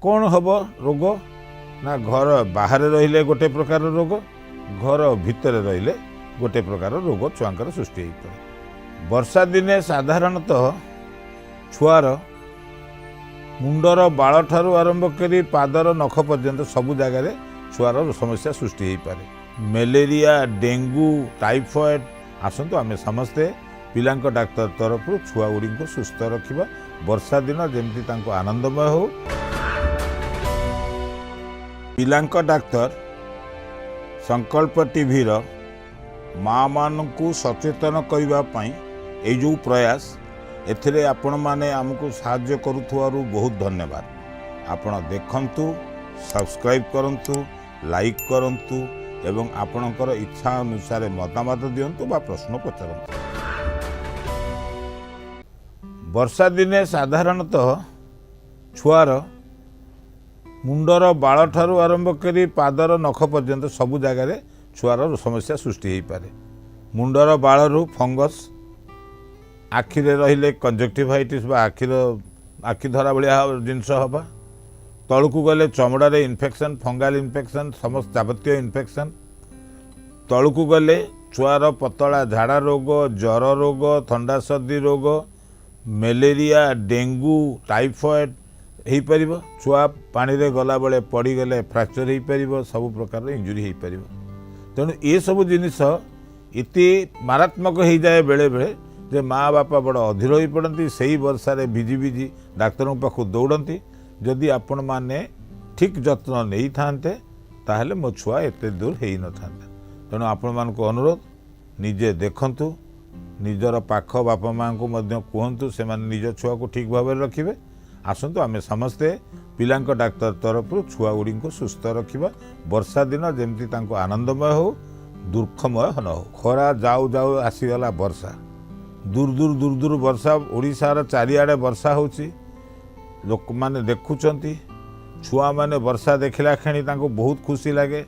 कौन हम रोग ना घर बाहर रहिले गोटे प्रकार रोग घर भितर रहिले गोटे प्रकार रोग छुआंकर सृष्टि हो पाए। वर्षा दिने साधारणतः छुआर मुंडर बाल ठारू आरंभ करी पादर नख पर्यंत सबु जगार छुआर समस्या सृष्टि हो पाए। मलेरिया डेंगू टाइफॉइड आसतु आम समस्ते पिला डाक्तर तरफ छुआ गुड़ी को सुस्थ रखा वर्षा दिन जमी आनंदमय हो। पिला डाक्तर संकल्प टीवी माँ मानू सचेतन करने ये जो प्रयास एथिरे आपण माने आमको साहाय्य करुथुवारु बहुत धन्यवाद। आपण देखंतु सब्सक्राइब करंतु लाइक करंतु एवं आपणकर इच्छा अनुसार मतामत दियंतु बा प्रश्न पचारंतु। वर्षा दिने साधारणतः छुआर मुंडर बाल ठारू आरंभ करी पादर नख पर्यंत सबु जगार छुआर समस्या सृष्टि हो पाए। मुंडर बालरू फंगस आखिरे रहिले कंजक्टिवाइटिस बा आखि धरा भाया जिनस हवा तलू गले चमड़ारे इन्फेक्शन फंगाल इन्फेक्शन समस्त जावतीय इन्फेक्शन तलू गले छुआर पतला झाड़ा रोग जर रोग थंडा सर्दी रोग मलेरिया डेंगू टाइफॉइड हो पार। छुआ पानी रे गला बेले पड़गले फ्रैक्चर हो पार सब प्रकार इंजुरी हो पार। तेणु ये सब जिनिस इति मारात्मक हो जाए बेले बेले जे माँ बापा बड़ अधीर हो पड़ती से वर्षा भिजी भिजी डाक्तर पाख दौड़ती। जदि आपण मैंने ठीक जत्न नहीं थांते ताहले मो छुआ एते दूर हो न था। तेणु आपण मानक अनुरोध निजे देखंतु निजर पाख बापा माँ को कहतु से निज छुआ को ठीक भाव रखिए। आसतु आम समस्ते पिला डाक्तर तरफ छुआ गुड़ी को सुस्थ रखा वर्षा दिन जमी आनंदमय हो दुर्खमय न हो। खरा जाऊ जाऊ आसीगला वर्षा दूर दूर दूर दूर वर्षा ओडिशार चारिआडे वर्षा होची लोक माने देखुचंती छुआ माने वर्षा देखला खेणी तांको बहुत खुशी लागे।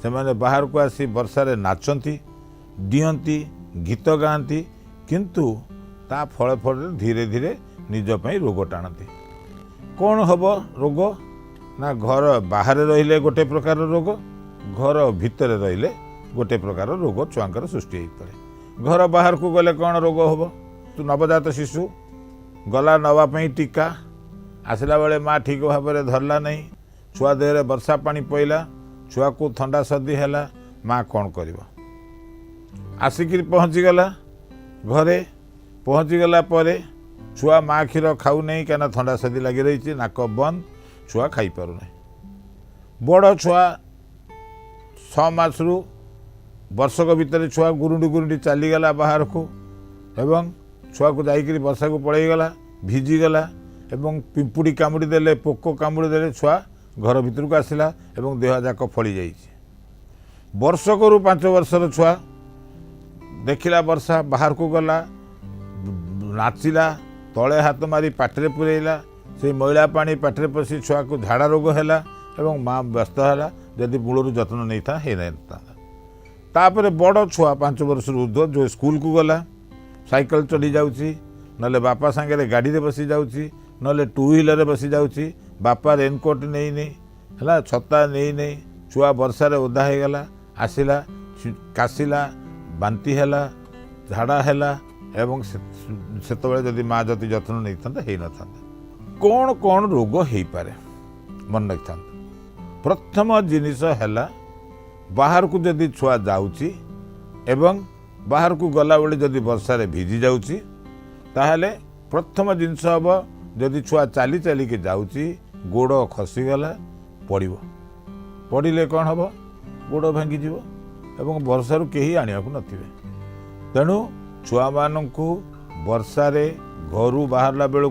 से माने बाहर को आसी वर्षा रे नाचंती डियंती गीत गाती किंतु ता फल फल धीरे धीरे निज पई रोग टाणती। कौन हम रोग ना घर बाहर रहिले गोटे प्रकार रोग घर भितर रहिले गोटे प्रकार रोग छुआंकर सृष्टि हो पाए। घर बाहर को गले कौन रोग हम तो नवजात शिशु गला नवाई टीका आसला बेले माँ ठीक भाव में धरला नहीं छुआ देह वर्षा पानी पईला छुआ को थंडा सर्दी है माँ कौन कर आसिक पहुँचीगला घरे पहुँचीगला छुआ माँ क्षीर खाऊ नहीं क्या थंडा सर्दी लगी रही नाक बंद छुआ खाई पारु नहीं। बड़ छुआ 6 मासरू वर्षक भितर छुआ गुरुंडी गुरुंडी चलीगला बाहर को एवं छुआ को जाकर वर्षा को पलैगला भिजिगला एवं पिंपुड़ी कामुड़ी देले पोक कामुड़ी देले छुआ घर भितर को आसला एवं देह जाक फली जाइए। वर्षक रु 5 वर्षर छुआ देखिला वर्षा बाहर को गला नाचिला तले हाथ मारी पाटरे पुरेला से मैला पानी पाटरे पशि छुआ को झाड़ा रोग है एवं माँ व्यस्त है जदि मूलर जत्न नहीं था तापर बड़ छुआ 5 वर्ष ऊर्ध्व जो स्कूल को गला साइकिल चढ़ी जाऊँगी नले बापा सांगे गाड़ी रे बसी जाऊँगी नले 2 व्हीलर बसी जाऊँगी बापा रेनकोट नहीं है छता नहीं छुआ वर्षा रे ओदा हो गला आसला काशिला बांती है झाड़ा है एवं से जदि माँ जदि जत्न नहीं था न था। कौन कौन रोग हो पारे मन रखि था। प्रथम जिनिस है बाहर को जदि छुआ जाऊँची एवं बाहर को गला बेले जदि वर्षा रे भिजी जाऊँची ताहले प्रथम जिनस हम जदि छुआ चाली चाली के जाऊँची गोड़ खसीगला पड़ो पड़े कौन हम गोड़ भांगीज एवं वर्षारू कहीं आने को नथिबे। तेणु छुआ मानू वर्षा रे घर बाहरला बेलू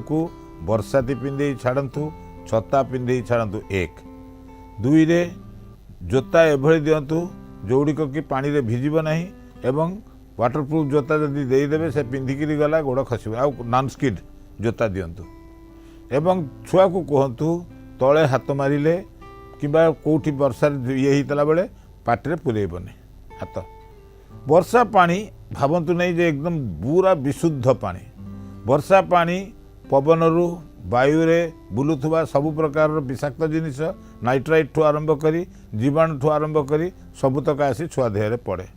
वर्षाती पिंधे छाड़ू छता पिंधे छाड़ू 1 2 रे जोता एभली दिंतु जोड़िक कि पानी रे भिजिब नहीं एवं वाटरप्रूफ जोता जदि देदेवे से पिंधिकी गला गोड़ खसब आ नॉन स्किड जोता दिंतु एवं छुआ को कहतु तले हाथ मारिले कि कौटी वर्षा ये होता बेले पाटे पुरेबनी हाथ। वर्षा पानी भावतु नहीं जे एकदम पूरा विशुद्ध पानी वर्षा पानी पवन रु वायुरे बुलुवा सबु प्रकार विषाक्त जिनिस नाइट्राइट ठू आरंभ करी जीवाणु ठू आरंभ करी सबुतक आसी छुआ देहरे पड़े।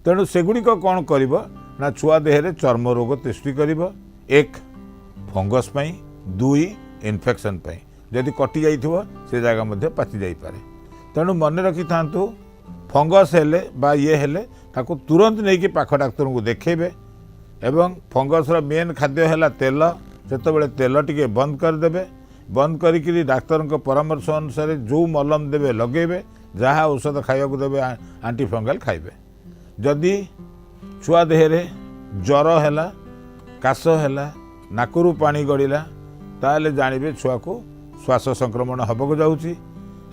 तेणु सेगुड़िक कौन कर ना छुआ देहरे चर्म रोग सृष्टि कर एक फंगस पाई दुई इन्फेक्शन पाई जदि कटि जाइथिबो से जगह मध्य पाचि जाई पारे। तेणु मन रखि थांतु फंगस हेले बा ये हेले ताको तुरंत नहीं कि पाख डाक्तर को देखेबे एवं फंगस रो मेन खाद्य हैला तेल सेतबेले तेल टिके बंद करदेबे बंद करी डाक्तर परामर्श अनुसार जो मलम देबे लगेबे जहाँ औषध खाइबा को देबे आंटी फंगल खाइबे। जदि छुआ देहरे ज्वर हैला काश हैला नाकरू पानी गड़िला ताले जानिबे छुआ को श्वास संक्रमण हबको जाउची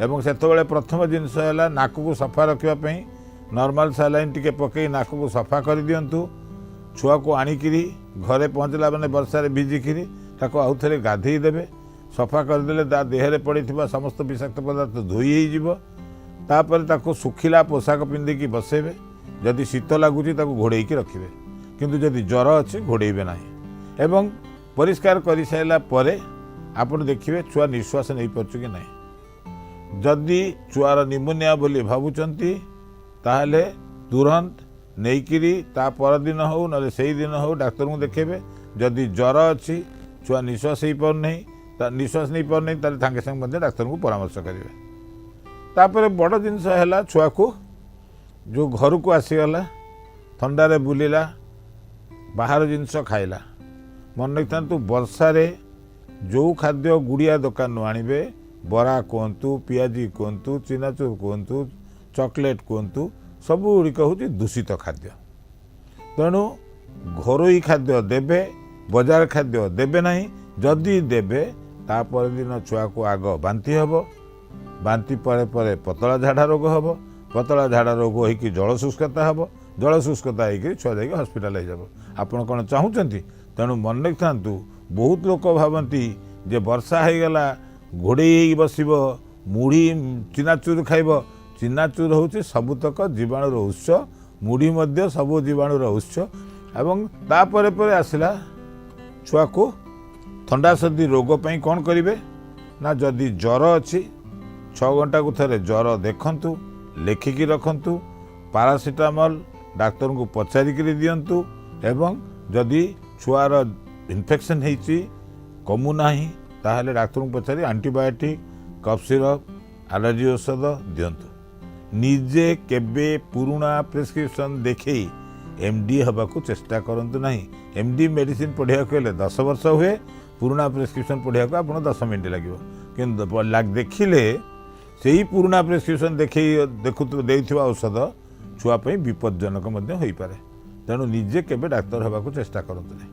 एवं सेतबेले प्रथम जिनस हैला नाक को सफा रखिबा पई नॉर्मल सलाइन टिके पकई नाक को सफा कर दियंतु। छुआ को आनिकिरी घरे पहुँचला मैंने वर्षा भिजिकी ताको आउ थे गाधे देवे सफा करदे ता देहरे पड़ी समस्त विषाक्त पदार्थ धोई होपर ताको सुखिला पोशाक पिंधिकी बसेबे जदि शीत लगुच घोड़े रखिए किंतु जदि ज्वर अच्छे घोड़े ना एवं परिष्कार कर सारा पर आप देखिए छुआ निश्वास नहीं पार्छ कि नहीं। जदि छुआर निमोनिया बोली भावुंट ताहले तुरंत नहींकि परदिन हो ना से दिन हो डाक्तर को देखेबे। जदि ज्वर अच्छी छुआ निश्वास हो पार निश्वास नहीं पार नहीं सांगे सांगे डाक्तर को परामर्श करेंगे। तापर बड़ जिनस है छुआ को जो घर को आसीगला थंडारे बुलिला बाहर जिनस खाइला मन रखि था वर्षारे जो खाद्य गुड़िया दुकान आणवे बरा कहतु पियाजी कहतु चीनाचूर कहतु चॉकलेट कहतु सबुଗୁଡ଼ିक हूँ दूषित खाद्य। तेणु घरोई खाद्य देबे बजार खाद्य देबे नहीं। जदि देबे ता परदिन छुआ को आग बांती हम बांती पर पतला झाड़ा रोग हम पतला झाड़ा रोग होगी जल शुष्कता हम जल शुष्कता होगी छुआ जाकि हस्पिटाल हो आपड़ कौन चाहूँगी। तेणु मन रखि था बहुत लोक भावती जे वर्षा हो गला घोड़े बसब मुढ़ी चीनाचूर खाइब चीनाचूर हूँ सबुतक जीवाणुर उत्स मुढ़ी मध्य सबु जीवाणुर उत्स एवं तापर आसला छुआ को थंडा सर्दी रोग पई कौन करेंगे ना जदि ज्वर अच्छी 6 घंटा को थे ज्वर देखंतु लेखिकी रखंतु पारासीटामल डाक्तर को पचारिक दिंतु एवं जदि छुआर इन्फेक्शन होती कमुना ताहले डाक्तर को पचारि एंटीबायोटिक कफ सिरप एलर्जी औषध दिंतु। निजे केबे पुराना प्रेस्क्रिप्शन देखे एमडी हवा को चेष्टा करंतु नहीं। एमडी मेडिसिन पढ़िया कहले 10 वर्ष हुए पुराना प्रेस्क्रिप्शन पढ़िया को आपन 10 मिनट लगे कि देखिले से ही पुराना प्रेस्क्रिप्शन देखे देखु देथिबा औषध छुआ विपज्जनक हो पारे। तेणु निजे केबे डाक्तर हवा को चेष्टा करंतु नहीं।